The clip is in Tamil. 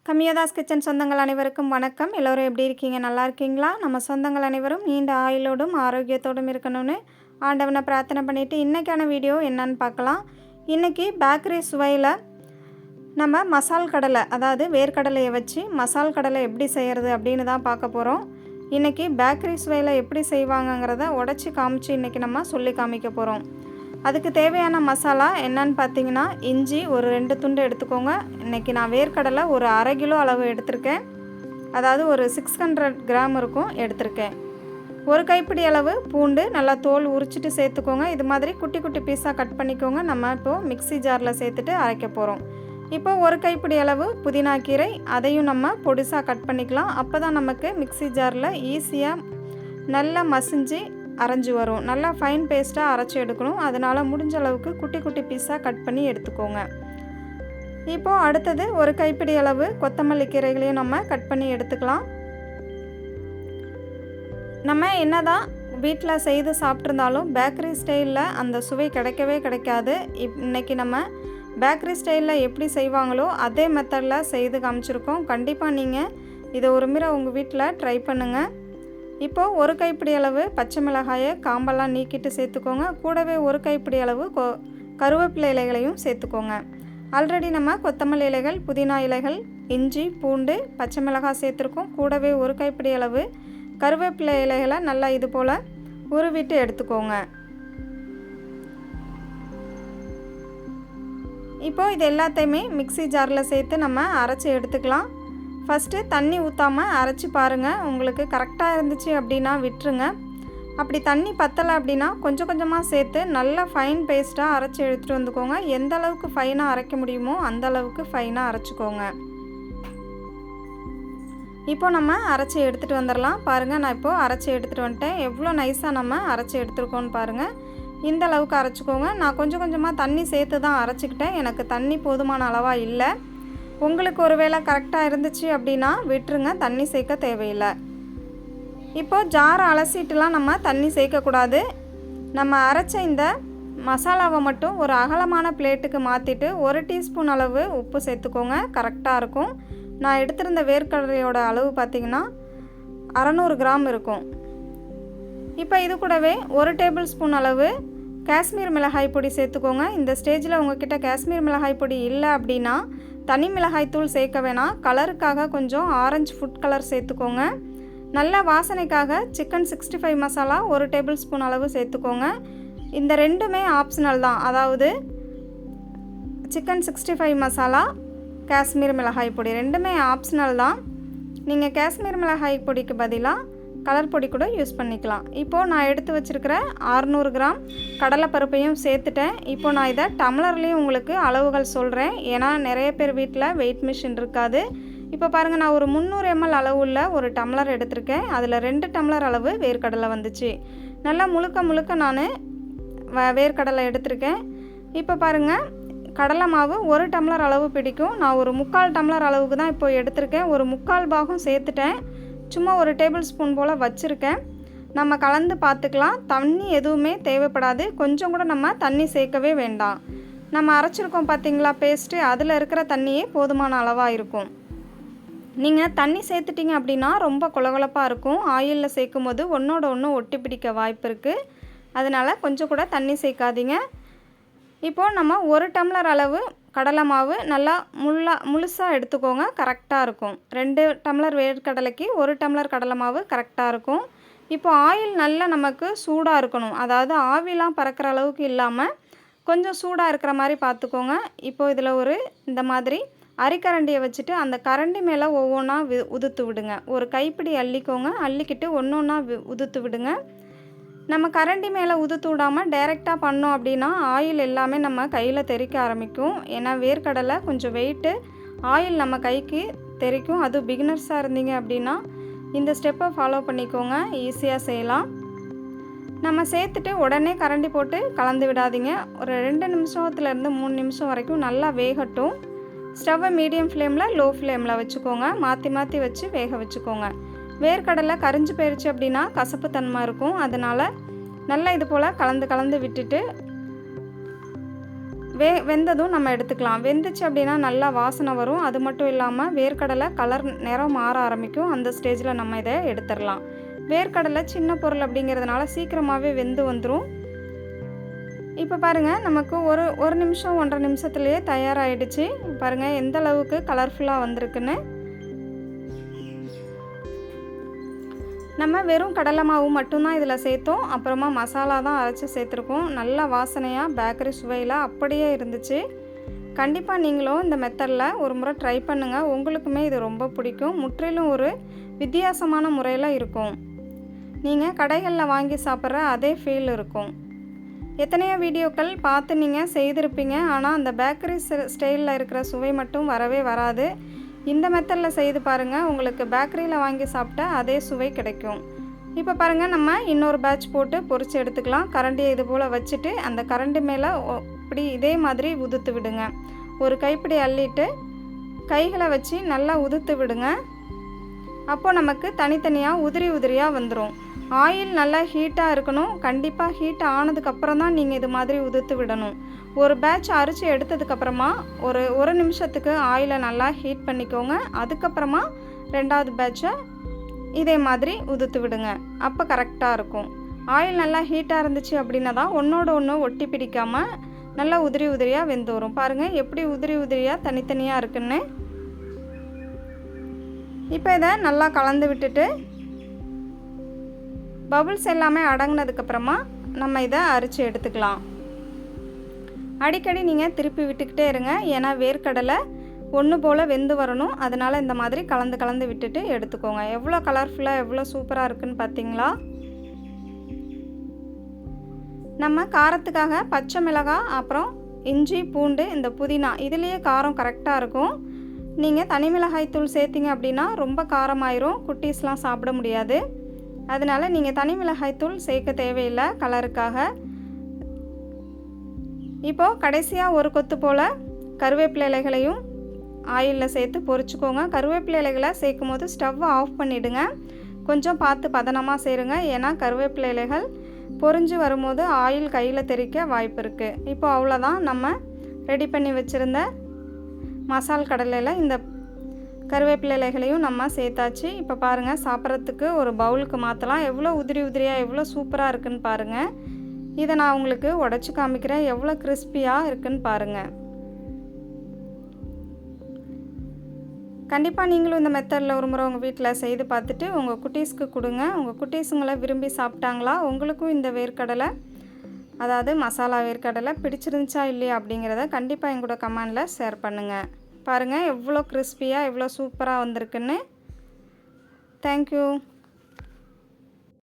கம்மியதாஸ் கிச்சன் சொந்தங்கள் அனைவருக்கும் வணக்கம். எல்லோரும் எப்படி இருக்கீங்க? நல்லா இருக்கீங்களா? நம்ம சொந்தங்கள் அனைவரும் நீண்ட ஆயுளோடும் ஆரோக்கியத்தோடும் இருக்கணும்னு ஆண்டவனை பிரார்த்தனை பண்ணிவிட்டு இன்றைக்கான வீடியோ என்னன்னு பார்க்கலாம். இன்றைக்கி பேக்கரி சுவையில் நம்ம மசால் கடலை, அதாவது வேர்க்கடலையை வச்சு மசால் கடலை எப்படி செய்கிறது அப்படின்னு தான் பார்க்க போகிறோம். இன்றைக்கி பேக்கரி சுவையில் எப்படி செய்வாங்கங்கிறத உடச்சி காமிச்சு இன்றைக்கி நம்ம சொல்லி காமிக்க போகிறோம். அதுக்கு தேவையான மசாலா என்னன்னு பார்த்தீங்கன்னா, இஞ்சி ஒரு 2 துண்டு எடுத்துக்கோங்க. இன்றைக்கி நான் வேர்க்கடலை ஒரு 1/2 கிலோ அளவு எடுத்திருக்கேன். அதாவது ஒரு 600 கிராம் இருக்கும் எடுத்திருக்கேன். ஒரு கைப்பிடி அளவு பூண்டு நல்லா தோல் உரிச்சிட்டு சேர்த்துக்கோங்க. இது மாதிரி குட்டி குட்டி பீஸாக கட் பண்ணிக்கோங்க. நம்ம இப்போது மிக்ஸி ஜாரில் சேர்த்துட்டு அரைக்க போகிறோம். இப்போ ஒரு கைப்பிடி அளவு புதினா கீரை, அதையும் நம்ம பொடிசாக கட் பண்ணிக்கலாம். அப்போ தான் நமக்கு மிக்ஸி ஜாரில் ஈஸியாக நல்லா மசிஞ்சு அரைஞ்சி வரும். நல்லா ஃபைன் பேஸ்ட்டாக அரைச்சி எடுக்கணும். அதனால் முடிஞ்ச அளவுக்கு குட்டி குட்டி பீஸாக கட் பண்ணி எடுத்துக்கோங்க. இப்போது அடுத்தது ஒரு கைப்பிடி அளவு கொத்தமல்லி கீரைகளையும் நம்ம கட் பண்ணி எடுத்துக்கலாம். நம்ம என்னதான் வீட்டில் செய்து சாப்பிட்ருந்தாலும் பேக்கரி ஸ்டைலில் அந்த சுவை கிடைக்கவே கிடைக்காது. இன்றைக்கி நம்ம பேக்கரி ஸ்டைலில் எப்படி செய்வாங்களோ அதே மெத்தடில் செய்து காமிச்சிருக்கோம். கண்டிப்பாக நீங்கள் இதை ஒரு முறை உங்கள் வீட்டில் ட்ரை பண்ணுங்கள். இப்போது ஒரு கைப்பிடி அளவு பச்சை மிளகாயை காம்பெல்லாம் நீக்கிட்டு சேர்த்துக்கோங்க. கூடவே ஒரு கைப்பிடி அளவு கருவேப்பிலை இலைகளையும் சேர்த்துக்கோங்க. ஆல்ரெடி நம்ம கொத்தமல்லி இலைகள், புதினா இலைகள், இஞ்சி, பூண்டு, பச்சை மிளகாய் சேர்த்துருக்கோம். கூடவே ஒரு கைப்பிடி அளவு கருவேப்பிலை இலைகளை நல்லா இது போல் உருவிட்டு எடுத்துக்கோங்க. இப்போது இது எல்லாத்தையுமே மிக்ஸி ஜாரில் சேர்த்து நம்ம அரைச்சி எடுத்துக்கலாம். ஃபஸ்ட்டு தண்ணி ஊற்றாமல் அரைச்சி பாருங்கள். உங்களுக்கு கரெக்டாக இருந்துச்சு அப்படின்னா விட்டுருங்க. அப்படி தண்ணி பத்தலை அப்படின்னா கொஞ்சம் கொஞ்சமாக சேர்த்து நல்லா ஃபைன் பேஸ்ட்டாக அரைச்சி எடுத்துகிட்டு வந்துக்கோங்க. எந்த அளவுக்கு ஃபைனாக அரைக்க முடியுமோ அந்த அளவுக்கு ஃபைனாக அரைச்சிக்கோங்க. இப்போ நம்ம அரைச்சி எடுத்துகிட்டு வந்துடலாம். பாருங்கள், நான் இப்போது அரைச்சி எடுத்துகிட்டு வந்துட்டேன். எவ்வளோ நைஸாக நம்ம அரைச்சி எடுத்துருக்கோன்னு பாருங்கள். இந்த அளவுக்கு அரைச்சிக்கோங்க. நான் கொஞ்சம் கொஞ்சமாக தண்ணி சேர்த்து தான் அரைச்சிக்கிட்டேன். எனக்கு தண்ணி போதுமான அளவாக இல்லை. உங்களுக்கு ஒரு வேளை கரெக்டாக இருந்துச்சு அப்படின்னா விட்டுருங்க, தண்ணி சேர்க்க தேவையில்லை. இப்போது ஜாரை அலசிட்டுலாம் நம்ம தண்ணி சேர்க்கக்கூடாது. நம்ம அரைச்ச இந்த மசாலாவை மட்டும் ஒரு அகலமான பிளேட்டுக்கு மாற்றிட்டு 1 டீஸ்பூன் அளவு உப்பு சேர்த்துக்கோங்க. கரெக்டாக இருக்கும். நான் எடுத்திருந்த வேர்க்கடலையோட அளவு பார்த்திங்கன்னா 600 கிராம் இருக்கும். இப்போ இது கூடவே 1 டேபிள் ஸ்பூன் அளவு காஷ்மீர் மிளகாய் பொடி சேர்த்துக்கோங்க. இந்த ஸ்டேஜில் உங்கள்கிட்ட காஷ்மீர் மிளகாய் பொடி இல்லை அப்படின்னா தனி மிளகாய் தூள் சேர்க்க வேணாம். கலருக்காக கொஞ்சம் ஆரஞ்சு ஃபுட் கலர் சேர்த்துக்கோங்க. நல்ல வாசனைக்காக சிக்கன் 65 மசாலா 1 டேபிள் ஸ்பூன் அளவு சேர்த்துக்கோங்க. இந்த ரெண்டுமே ஆப்ஷனல் தான். அதாவது சிக்கன் 65 மசாலா, காஷ்மீர் மிளகாய் பொடி ரெண்டுமே ஆப்ஷனல் தான். நீங்கள் காஷ்மீர் மிளகாய் பொடிக்கு பதிலாக கலர் பொடி கூட யூஸ் பண்ணிக்கலாம். இப்போது நான் எடுத்து வச்சுருக்கிற 600 கிராம் கடலைப்பருப்பையும் சேர்த்துட்டேன். இப்போது நான் இதை டம்ளர்லேயும் உங்களுக்கு அளவுகள் சொல்கிறேன். ஏன்னா நிறைய பேர் வீட்டில் வெயிட் மிஷின் இருக்காது. இப்போ பாருங்கள், நான் ஒரு 300 ml அளவுள்ள ஒரு டம்ளர் எடுத்திருக்கேன். அதில் 2 டம்ளர் அளவு வேர்க்கடலை வந்துச்சு. நல்லா முழுக்க நான் வேர்க்கடலை எடுத்திருக்கேன். இப்போ பாருங்கள், கடலை மாவு 1 டம்ளர் அளவு பிடிக்கும். நான் ஒரு 3/4 டம்ளர் அளவுக்கு தான் இப்போ எடுத்திருக்கேன். ஒரு 3/4 பாகம் சேர்த்துட்டேன். சும்மா 1 டேபிள் ஸ்பூன் போல் வச்சுருக்கேன். நம்ம கலந்து பார்த்துக்கலாம். தண்ணி எதுவுமே தேவைப்படாது. கொஞ்சம் கூட நம்ம தண்ணி சேர்க்கவே வேண்டாம். நம்ம அரைச்சிருக்கோம் பார்த்திங்களா பேஸ்ட்டு, அதில் இருக்கிற தண்ணியே போதுமான அளவாக இருக்கும். நீங்கள் தண்ணி சேர்த்துட்டிங்க அப்படின்னா ரொம்ப கொலகொலப்பாக இருக்கும். ஆயிலில் சேர்க்கும் போது ஒன்றோட ஒன்று ஒட்டி பிடிக்க வாய்ப்பு இருக்குது. அதனால் கொஞ்சம் கூட தண்ணி சேர்க்காதீங்க. இப்போது நம்ம 1 டம்ளர் அளவு கடலை மாவு நல்லா முழுசாக எடுத்துக்கோங்க. கரெக்டாக இருக்கும். 2 டம்ளர் வேர்க்கடலைக்கு 1 டம்ளர் கடலை மாவு கரெக்டாக இருக்கும். இப்போ ஆயில் நல்லா நமக்கு சூடாக இருக்கணும். அதாவது ஆவிலாம் பறக்கிற அளவுக்கு இல்லாமல் கொஞ்சம் சூடாக இருக்கிற மாதிரி பார்த்துக்கோங்க. இப்போது இதில் இந்த மாதிரி அரிக்கரண்டியை வச்சுட்டு அந்த கரண்டி மேலே ஒவ்வொன்றா உதுத்து விடுங்க. ஒரு கைப்பிடி அள்ளிக்கோங்க. அள்ளிக்கிட்டு ஒன்று ஒன்றா உதுத்து விடுங்க. நம்ம கரண்டி மேலே உதுத்து விடாமல் டைரெக்டாக பண்ணோம் அப்படின்னா ஆயில் எல்லாமே நம்ம கையில் தெறிக்க ஆரம்பிக்கும். ஏன்னா வேர்க்கடலை கொஞ்சம் வெயிட்டு, ஆயில் நம்ம கைக்கு தெறிக்கும். அது பிகினர்ஸாக இருந்தீங்க அப்படின்னா இந்த ஸ்டெப்பை ஃபாலோ பண்ணிக்கோங்க. ஈஸியாக செய்யலாம். நம்ம சேர்த்துட்டு உடனே கரண்டி போட்டு கலந்து விடாதீங்க. ஒரு 2 நிமிஷத்துலேருந்து 3 நிமிஷம் வரைக்கும் நல்லா வேகட்டும். ஸ்டவ்வை மீடியம் ஃப்ளேமில், லோ ஃப்ளேமில் வச்சுக்கோங்க. மாற்றி வச்சு வேக வச்சுக்கோங்க. வேர்க்கடலை கரிஞ்சு போயிடுச்சு அப்படின்னா கசப்பு தன்மை இருக்கும். அதனால் நல்லா இது போல் கலந்து விட்டுட்டு வெந்ததும் நம்ம எடுத்துக்கலாம். வெந்துச்சு அப்படின்னா நல்லா வாசனை வரும். அது மட்டும் இல்லாமல் வேர்க்கடலை கலர் நிறம் மாற ஆரம்பிக்கும். அந்த ஸ்டேஜில் நம்ம இதை எடுத்துடலாம். வேர்க்கடலை சின்ன பொருள் அப்படிங்கிறதுனால சீக்கிரமாகவே வெந்து வந்துடும். இப்போ பாருங்கள், நமக்கு ஒரு நிமிஷம் 1.5 நிமிஷத்துலேயே தயாராகிடுச்சு. பாருங்கள் எந்த அளவுக்கு கலர்ஃபுல்லாக வந்திருக்குன்னு. நம்ம வெறும் கடலை மாவு மட்டும்தான் இதில் சேர்த்தோம். அப்புறமா மசாலா தான் அரைச்சி சேர்த்துருக்கோம். நல்ல வாசனையாக பேக்கரி சுவையில் அப்படியே இருந்துச்சு. கண்டிப்பாக நீங்களும் இந்த மெத்தடில் ஒரு முறை ட்ரை பண்ணுங்கள். உங்களுக்குமே இது ரொம்ப பிடிக்கும். முற்றிலும் ஒரு வித்தியாசமான முறையில் இருக்கும். நீங்கள் கடைகளில் வாங்கி சாப்பிட்ற அதே ஃபீல் இருக்கும். எத்தனையோ வீடியோக்கள் பார்த்து நீங்கள் செய்திருப்பீங்க. ஆனால் அந்த பேக்கரி ஸ்டைலில் இருக்கிற சுவை மட்டும் வரவே வராது. இந்த மெத்தடில் செய்து பாருங்கள், உங்களுக்கு பேக்கரியில் வாங்கி சாப்பிட்டா அதே சுவை கிடைக்கும். இப்போ பாருங்கள், நம்ம இன்னொரு பேட்ச் போட்டு பொரித்து எடுத்துக்கலாம். கரண்டியை இது போல் வச்சுட்டு அந்த கரண்டி மேலே இப்படி இதே மாதிரி உதுத்து விடுங்க. ஒரு கைப்பிடி அள்ளிட்டு கைகளை வச்சு நல்லா உதுத்து விடுங்க. அப்போது நமக்கு தனித்தனியாக உதிரியாக வந்துடும். ஆயில் நல்லா ஹீட்டாக இருக்கணும். கண்டிப்பாக ஹீட் ஆனதுக்கப்புறம் தான் நீங்கள் இது மாதிரி உதுத்து விடணும். ஒரு பேட்ச் அரிச்சு எடுத்ததுக்கப்புறமா ஒரு நிமிஷத்துக்கு ஆயிலை நல்லா ஹீட் பண்ணிக்கோங்க. அதுக்கப்புறமா 2வது பேட்சை இதே மாதிரி உதுத்து விடுங்க. அப்போ கரெக்டாக இருக்கும். ஆயில் நல்லா ஹீட்டாக இருந்துச்சு அப்படின்னா தான் ஒன்றோட ஒன்று ஒட்டி பிடிக்காமல் நல்லா உதிரியாக வெந்து வரும். பாருங்கள் எப்படி உதிரியாக தனித்தனியாக இருக்குன்னு. இப்போ இதை நல்லா கலந்து விட்டுட்டு பபுள்ஸ் எல்லாமே அடங்கினதுக்கப்புறமா நம்ம இதை அரிச்சு எடுத்துக்கலாம். அடிக்கடி நீங்கள் திருப்பி விட்டுக்கிட்டே இருங்க. ஏன்னா வேர்க்கடலை ஒன்று போல் வெந்து வரணும். அதனால் இந்த மாதிரி கலந்து விட்டுட்டு எடுத்துக்கோங்க. எவ்வளோ கலர்ஃபுல்லாக எவ்வளோ சூப்பராக இருக்குன்னு பார்த்தீங்களா? நம்ம காரத்துக்காக பச்சை மிளகாய், அப்புறம் இஞ்சி, பூண்டு, இந்த புதினா இதுலேயே காரம் கரெக்டாக இருக்கும். நீங்கள் தனி மிளகாய் தூள் சேர்த்திங்க அப்படின்னா ரொம்ப காரமாயிரும். குட்டீஸ்லாம் சாப்பிட முடியாது. அதனால் நீங்கள் தனி மிளகாய் தூள் சேர்க்க தேவையில்லை கலருக்காக. இப்போது கடைசியாக ஒரு கொத்து போல் கருவேப்பிலை இலைகளையும் ஆயிலில் சேர்த்து பொரிச்சுக்கோங்க. கருவேப்பிலை இலைகளை சேர்க்கும் போது ஸ்டவ்வை ஆஃப் பண்ணிவிடுங்க. கொஞ்சம் பார்த்து பதனமாக சேருங்க. ஏன்னா கருவேப்பிலை இலைகள் பொரிஞ்சு வரும்போது ஆயில் கையில் தெறிக்க வாய்ப்பு இருக்குது. இப்போ அவ்வளோதான், நம்ம ரெடி பண்ணி வச்சுருந்த மசால் கடலையில் இந்த கருவேப்பிலை இலைகளையும் நம்ம சேர்த்தாச்சு. இப்போ பாருங்கள், சாப்பிட்றதுக்கு ஒரு பவுலுக்கு மாற்றலாம். எவ்வளோ உதிரியாக எவ்வளோ சூப்பராக இருக்குன்னு பாருங்கள். இதை நான் உங்களுக்கு உடச்சி காமிக்கிறேன். எவ்வளோ கிறிஸ்பியாக இருக்குன்னு பாருங்கள். கண்டிப்பாக நீங்களும் இந்த மெத்தடில் ஒரு முறை உங்கள் வீட்டில் செய்து பார்த்துட்டு உங்கள் குட்டீஸ்க்கு கொடுங்க. உங்கள் குட்டீஸுங்களை விரும்பி சாப்பிட்டாங்களா? உங்களுக்கும் இந்த வேர்க்கடலை, அதாவது மசாலா வேர்க்கடலை பிடிச்சிருந்துச்சா இல்லையா அப்படிங்கிறத கண்டிப்பாக எங்களோட கமெண்டில் ஷேர் பண்ணுங்கள். பாருங்கள் எவ்வளோ கிறிஸ்பியாக எவ்வளோ சூப்பராக வந்திருக்குன்னு. தேங்க்யூ.